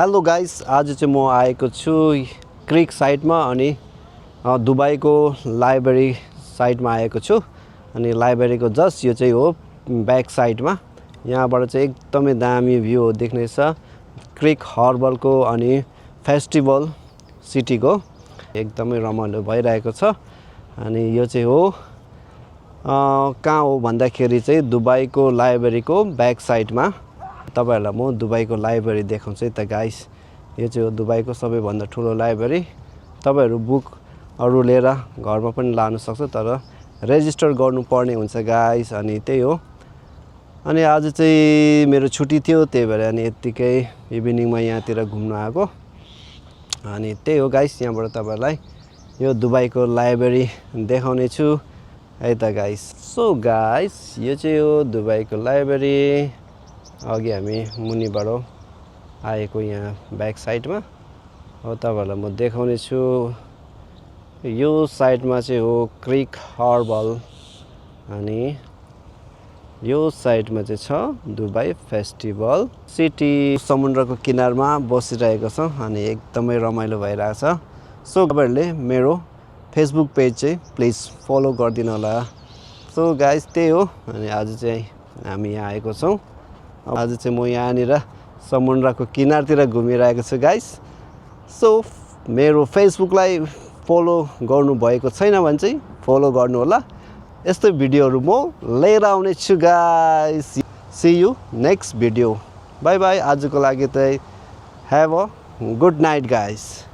Hello guys, आज चाहिँ म आएको छु क्रिक साइडमा अनि दुबईको लाइब्रेरी साइडमा आएको छु। अनि लाइब्रेरीको जस्ट यो चाहिँ हो ब्याक साइडमा। यहाँबाट चाहिँ एकदमै दामी भ्यू देख्नेछ क्रिक हर्बलको अनि फेस्टिभल सिटीको। एकदमै रमाइलो भइरहेको छ। अनि यो चाहिँ हो कहाँ हो भन्दाखेरि चाहिँ दुबईको लाइब्रेरीको ब्याक साइडमा। तपाईहरुलाई म दुबईको लाइब्रेरी देखाउँछु त गाइस। यो चाहिँ हो दुबईको सबैभन्दा ठुलो लाइब्रेरी। तपाईहरु बुकहरु लिएर घरमा पनि लान सक्छ, तर रेजिस्टर गर्नुपर्ने हुन्छ गाइस। अनि त्यही हो। अनि आज चाहिँ मेरो छुट्टी थियो, त्यही भएर अनि यतिकै इभिनिङमा यहाँतिर घुम्न आएको। अनि त्यही हो गाइस, यहाँबाट तपाईहरुलाई यो दुबईको लाइब्रेरी देखाउने छु है त गाइस। सो गाइस, यो चाहिँ हो दुबईको लाइब्रेरी। अघि हामी मुनिबाट आएको यहाँ ब्याक साइडमा। अब तपाईहरुलाई म देखाउने छु। यो साइडमा चाहिँ हो क्रिक हर्बल अनि यो साइडमा चाहिँ छ दुबई फेस्टिभल सिटी। समुद्रको किनारमा बसिरहेको छ अनि एकदमै रमाइलो भइरहेको छ। सो तपाईहरुले मेरो फेसबुक पेज चाहिँ प्लिज फलो गरिदिनु होला। सो गाइस, त्यही हो। अनि आज चाहिँ हामी यहाँ आएको छौँ। आज चाहिँ म यहाँनिर समुद्रको किनारतिर घुमिरहेको छु गाइस। सो मेरो फेसबुकलाई फलो गर्नुभएको छैन भने चाहिँ फलो गर्नु होला। यस्तै भिडियोहरू म लिएर आउने छु guys. See you next video. Bye bye. आजको लागि चाहिँ have a good night guys.